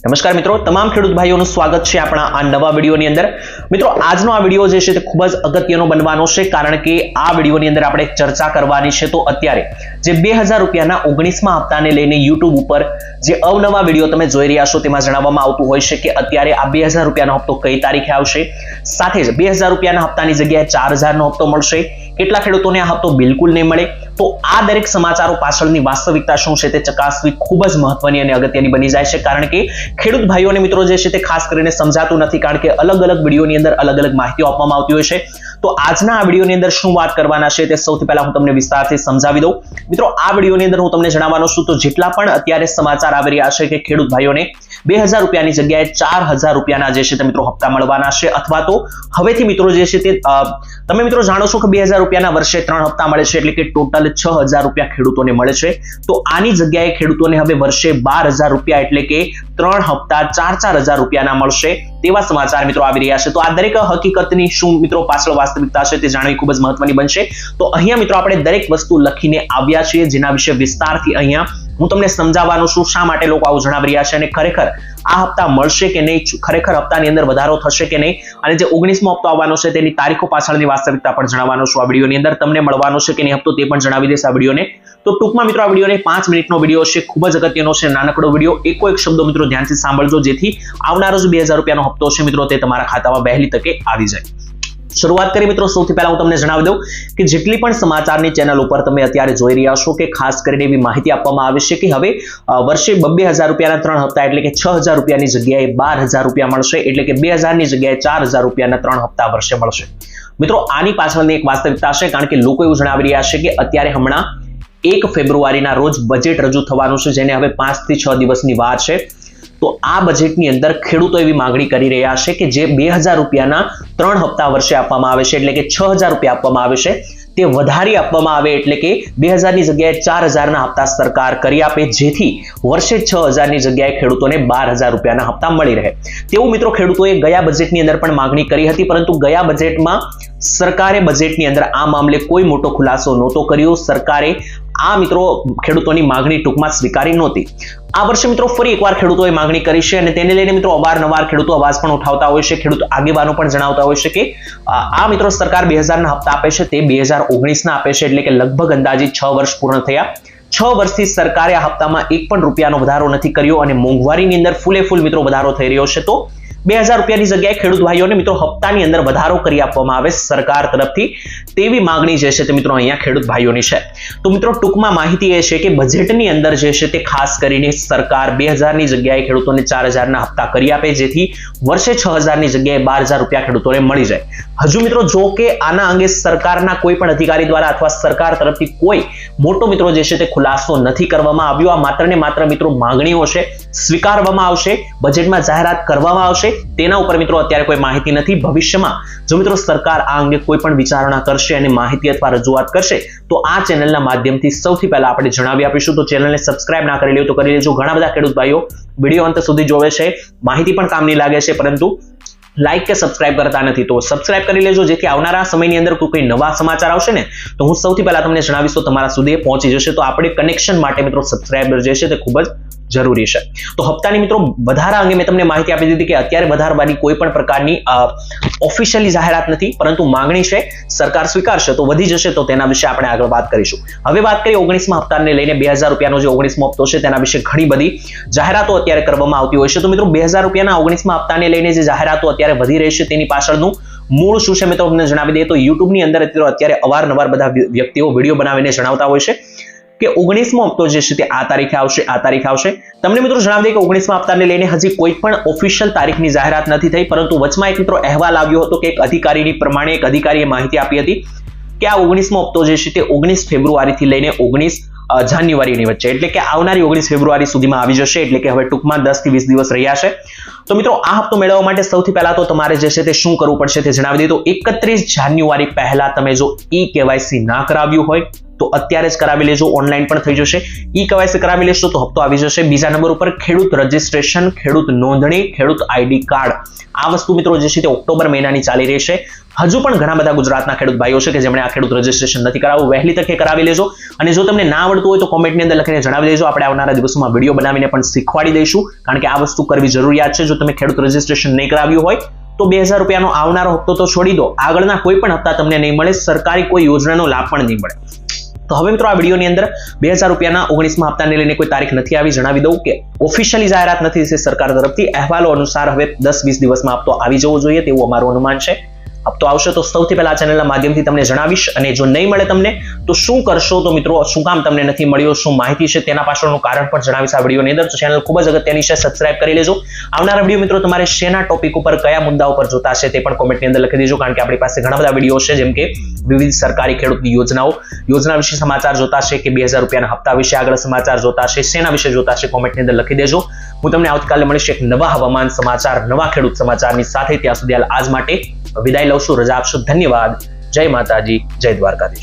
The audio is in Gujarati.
નમસ્કાર મિત્રો, તમામ ખેડૂત ભાઈઓનું સ્વાગત છે આપણા આ નવા વિડીયોની અંદર। મિત્રો, આજનો આ વિડીયો જે છે તે ખૂબ જ અગત્યનો બનવાનો છે, કારણ કે આ વિડીયોની અંદર આપણે ચર્ચા કરવાની છે તો અત્યારે જે 2000 રૂપિયાના 19મા હપ્તાને લઈને YouTube ઉપર જે અવનવા વિડીયો તમે જોઈ રહ્યા છો તેમાં જણાવવામાં આવતું હોય છે કે અત્યારે આ 2000 રૂપિયાનો હપ્તો કઈ તારીખે આવશે, સાથે જ 2000 રૂપિયાના હપ્તાની જગ્યાએ 4000નો હપ્તો મળશે, કેટલા ખેડૂતોને આ હપ્તો બિલકુલ નહીં મળે। તો આ દરેક સમાચારો પાછળની વાસ્તવિકતા શું છે તે ચકાસવી ખૂબ જ મહત્વની અને અગત્યની બની જાય છે, કારણ કે ખેડૂત ભાઈઓને મિત્રો જે છે તે ખાસ કરીને સમજાતું નથી, કારણ કે અલગ અલગ વિડીયોની અંદર અલગ અલગ માહિતીઓ આપવામાં આવતી હોય છે। તો આજના આ વિડીયોની અંદર શું વાત કરવાના છે તે સૌથી પહેલા હું તમને વિસ્તારથી સમજાવી દઉં। મિત્રો, આ વિડીયોની અંદર હું તમને જણાવવાનો છું તો જેટલા પણ અત્યારે સમાચાર આવી રહ્યા છે કે ખેડૂત ભાઈઓને 2000 રૂપિયાની જગ્યાએ 4000 રૂપિયાના જે છે તે મિત્રો હપ્તા મળવાના છે, અથવા તો હવેથી મિત્રો જે છે તે તમે મિત્રો જાણો છો કે 2000 રૂપિયાના વર્ષે 3 હપ્તા મળે છે, એટલે કે ટોટલ 6000 રૂપિયા ખેડૂતોને મળે છે। તો આની જગ્યાએ ખેડૂતોને હવે વર્ષે 12000 રૂપિયા એટલે કે 3 હપ્તા 4000 રૂપિયાના મળશે તેવા સમાચાર મિત્રો આવી રહ્યા છે। તો આ દરેક હકીકતની શું મિત્રો પાછળ વાસ્તવિકતા છે તે જાણવી ખૂબ જ મહત્વની બનશે। તો અહીંયા મિત્રો આપણે દરેક વસ્તુ લખીને આવ્યા છીએ, જેના વિશે વિસ્તારથી અહીંયા હું તમને સમજાવવાનું છું શા માટે લોકો આવું જણાવી રહ્યા છે અને ખરેખર આ હપ્તા મળશે કે નહીં, ખરેખર હપ્તાની અંદર વધારો થશે કે નહીં, અને જે 19મો હપ્તો આવવાનો છે તેની તારીખો પાછળની વાસ્તવિકતા પણ જણાવવાનો છું આ વિડીયોની અંદર। તમને મળવાનો છે કે નહીં હપ્તો તે પણ જણાવી દઈશ આ વિડીયોને। તો ટૂંકમાં મિત્રો આ વિડીયોને 5 મિનિટનો વિડીયો છે, ખૂબ જ અગત્યનો છે, નાનકડો વિડીયો, એકો એક શબ્દો મિત્રો ધ્યાનથી સાંભળજો, જેથી આવનારો જે 2000 રૂપિયાનો હપ્તો છે મિત્રો તે તમારા ખાતામાં વહેલી તકે આવી જાય। શરૂઆત કરી મિત્રો, સૌથી પહેલા હું તમને જણાવી દઉં કે જેટલી પણ સમાચારની ચેનલ ઉપર તમે અત્યારે જોઈ રહ્યા છો કે ખાસ કરીને એવી માહિતી આપવામાં આવે છે કે હવે વર્ષે 2000 રૂપિયાના 3 હપ્તા એટલે કે 6000 રૂપિયાની જગ્યાએ 12000 રૂપિયા મળશે, એટલે કે 2000 ની જગ્યાએ 4000 રૂપિયાના 3 હપ્તા વર્ષે મળશે। મિત્રો, આની પાછળની એક વાસ્તવિકતા છે, કારણ કે લોકો એવું જણાવી રહ્યા છે કે અત્યારે હમણાં 1 ફેબ્રુઆરીના રોજ બજેટ રજૂ થવાનું છે, જેને હવે 5 થી 6 દિવસની વાર છે। તો આ બજેટની અંદર ખેડૂતો એવી માંગણી કરી રહ્યા છે કે જે 2000 રૂપિયાના 3 હપ્તા વર્ષે આપવામાં આવે છે, એટલે કે 6000 રૂપિયા આપવામાં આવે છે, તે વધારી આપવામાં આવે, એટલે કે 2000 ની જગ્યાએ 4000ના હપ્તા સરકાર કરી આપે, જેથી વર્ષે 6000 ની જગ્યાએ ખેડૂતોને 12000 રૂપિયાના હપ્તા મળી રહે। તેવું મિત્રો ખેડૂતોએ ગયા બજેટની અંદર પણ માંગણી કરી હતી, પરંતુ ગયા બજેટમાં સરકારે બજેટની અંદર આ મામલે કોઈ મોટો ખુલાસો નહોતો કર્યો। સરકારે આ મિત્રો ખેડૂતોની માંગણી ટૂંકમાં સ્વીકારી નહોતી। આ વર્ષે મિત્રો ફરી એકવાર ખેડૂતોએ માંગણી કરી છે, અને તેને લઈને મિત્રો અવારનવાર ખેડૂતો અવાજ પણ ઉઠાવતા હોય છે, ખેડૂત આગેવાનો પણ જણાવતા હોય છે કે આ મિત્રો સરકાર 2000ના હપ્તા આપે છે તે 2019ના આપે છે, એટલે કે લગભગ અંદાજિત 6 વર્ષ પૂર્ણ થયા। 6 વર્ષથી સરકારે આ હપ્તામાં એક પણ રૂપિયાનો વધારો નથી કર્યો, અને મોંઘવારીની અંદર ફૂલે ફૂલ મિત્રો વધારો થઈ રહ્યો છે। તો 2000 રૂપિયાની જગ્યાએ ખેડૂત ભાઈઓને મિત્રો હપ્તાની અંદર વધારો કરી આપવામાં આવે સરકાર તરફથી, તેવી માંગણી જે છે તે મિત્રો અહીંયા ખેડૂત ભાઈઓની છે। તો મિત્રો ટૂંકમાં માહિતી એ છે કે બજેટની અંદર જે છે તે ખાસ કરીને સરકાર 2000 ની જગ્યાએ ખેડૂતોને 4000ના હપ્તા કરી આપે, જેથી વર્ષે 6000 ની જગ્યાએ 12000 રૂપિયા ખેડૂતોને મળી જાય। હજુ મિત્રો જો કે આના અંગે સરકારના કોઈ પણ અધિકારી દ્વારા અથવા સરકાર તરફથી કોઈ મોટો મિત્રો જે છે તે ખુલાસો નથી કરવામાં આવ્યો। આ માત્ર ને માત્ર મિત્રો માંગણીઓ છે, સ્વીકારવામાં આવશે, બજેટમાં જાહેરાત કરવામાં આવશે, તેના ઉપર મિત્રો અત્યારે કોઈ માહિતી નથી। ભવિષ્યમાં જો મિત્રો સરકાર આ અંગે કોઈ પણ વિચારણા કરશે અને માહિતી અથવા રજૂઆત કરશે તો આ ચેનલના માધ્યમથી સૌથી પહેલા આપણે જણાવી આપીશું। તો ચેનલને સબસ્ક્રાઇબ ના કરી લે તો કરી લેજો। ઘણા બધા ખેડૂત ભાઈઓ વિડીયો અંત સુધી જોવે છે, માહિતી પણ કામની લાગે છે, પરંતુ લાઈક કે સબસ્ક્રાઇબ કરતા નથી, તો સબસ્ક્રાઇબ કરી લેજો, જેથી આવનારા સમયની અંદર કોઈ નવા સમાચાર આવશે ને તો હું સૌથી પહેલા તમને જણાવીશ તો તમારા સુધી પહોંચી જશે। તો આપણે કનેક્શન માટે મિત્રો સબસ્ક્રાઇબર જે છે તે ખૂબ જ જરૂરી છે। તો હપ્તાની મિત્રો વધારા અંગે મેં તમને માહિતી આપી દીધી કે અત્યારે વધારવાની કોઈ પણ પ્રકારની ઓફિશિયલી જાહેરાત નથી, પરંતુ માંગણી છે, સરકાર સ્વીકારશે તો વધી જશે, તો તેના વિશે આપણે આગળ વાત કરીશું। હવે વાત કરીએ 19મા હપ્તાને લઈને 2000 રૂપિયાનો જે 19મો હપ્તો છે તેના વિશે ઘણી બધી જાહેરાતો અત્યારે કરવામાં આવતી હોય છે। તો મિત્રો 2000 રૂપિયાના 19મા હપ્તાને લઈને જે જાહેરાતો અત્યારે વધી રહી છે તેની પાછળનું મૂળ શું છે મિત્રો તમને જણાવી દઈએ તો યુટ્યુબની અંદર અત્યારે અવારનવાર બધા વ્યક્તિઓ વિડીયો બનાવીને જણાવતા હોય છે કે 19મો હપ્તો જે છે તે આ તારીખે આવશે, આ તારીખે આવશે। તમને મિત્રો જણાવી દઈએ કે 19મા હપ્તાને લઈને હજી કોઈ પણ ઓફિશિયલ તારીખની જાહેરાત નથી થઈ, પરંતુ વચમાં એક મિત્રો અહેવાલ આવ્યો હતો કે એક અધિકારીની પ્રમાણે એક અધિકારીએ માહિતી આપી હતી કે આ 19મો હપ્તો જે છે તે 19 ફેબ્રુઆરીથી લઈને 19 જાન્યુઆરીની વચ્ચે, એટલે કે આવનારી 19 ફેબ્રુઆરી સુધીમાં આવી જશે, એટલે કે હવે ટૂંકમાં 10 થી 20 દિવસ રહ્યા છે। તો મિત્રો આ હપ્તો મેળવવા માટે સૌથી પહેલા તો તમારે જે છે તે શું કરવું પડશે તે જણાવી દઈએ તો 31 જાન્યુઆરી પહેલા તમે જો KYC ના કરાવ્યું હોય તો અત્યારે જ કરાવી લેજો, ઓનલાઈન પણ થઈ જશે. ઈ કેવાયસી કરાવી લેશો તો હપ્તો આવી જશે. બીજા નંબર ઉપર ખેડૂત રજીસ્ટ્રેશન, ખેડૂત નોંધણી, ખેડૂત આઈડી કાર્ડ, આ વસ્તુ મિત્રો જે છે તે ઓક્ટોબર મહિનાની ચાલી રહી છે. હજુ પણ ઘણા બધા ગુજરાતના ખેડૂત ભાઈઓ છે કે જેમણે આ ખેડૂત રજીસ્ટ્રેશન નથી કરાવવું, વહેલી તકે કરાવી લેજો. અને જો તમને ના આવડતું હોય તો કોમેન્ટની અંદર લખીને જણાવી દેજો, આપણે આવનારા દિવસોમાં વિડીયો બનાવીને પણ શીખવાડી દઈશું, કારણ કે આ વસ્તુ કરવી જરૂરિયાત છે. જો તમે ખેડૂત રજીસ્ટ્રેશન નહીં કરાવ્યું હોય તો 2000 રૂપિયાનો આવનારો હપ્તો તો છોડી દો, આગળના કોઈ પણ હપ્તા તમને નહીં મળે, સરકારી કોઈ યોજનાનો લાભ પણ નહીં મળે. તો હવે મિત્રો આ વિડીયોની અંદર 2000 રૂપિયાના 19મા હપ્તાને લઈને કોઈ તારીખ નથી આવી. જણાવી દઉં કે ઓફિશિયલી જાહેરાત નથી થઈ સરકાર તરફથી. અહેવાલો અનુસાર હવે 10-20 દિવસમાં હપ્તો આવી જવો જોઈએ તેવું અમારું અનુમાન છે. હપ્તો આવશે તો સૌથી પહેલા ચેનલના માધ્યમથી તમને જણાવીશ. અને જો નહીં મળે તમને તો શું કરશો, તો મિત્રો શું કામ તમને નથી મળ્યો, શું માહિતી છે તેના પાછળનું કારણ પણ જણાવીશ આ વિડીયોની અંદર. તો ચેનલ ખૂબ જ અગત્યની છે, સબસ્ક્રાઇબ કરી લેજો. આવનારા વિડીયો મિત્રો તમારે શેના ટોપિક ઉપર, કયા મુદ્દા ઉપર જોતા છે તે પણ કોમેન્ટની અંદર લખી દેજો, કારણ કે આપણી પાસે ઘણા બધા વિડીયો છે, જેમ કે વિવિધ સરકારી ખેડૂતની યોજના વિશે સમાચાર જોતા છે, કે 2000 રૂપિયાના હપ્તા વિશે આગળ સમાચાર જોતા છે, શેના વિશે જોતા છે, કોમેન્ટની અંદર લખી દેજો. હું તમને આવતીકાલે મળીશ એક નવા હવામાન સમાચાર, નવા ખેડૂત સમાચારની સાથે. ત્યાં સુધી આજ માટે વિદાય લઉં છું, રજા આપશો. ધન્યવાદ. જય માતાજી, જય દ્વારકાધીશ.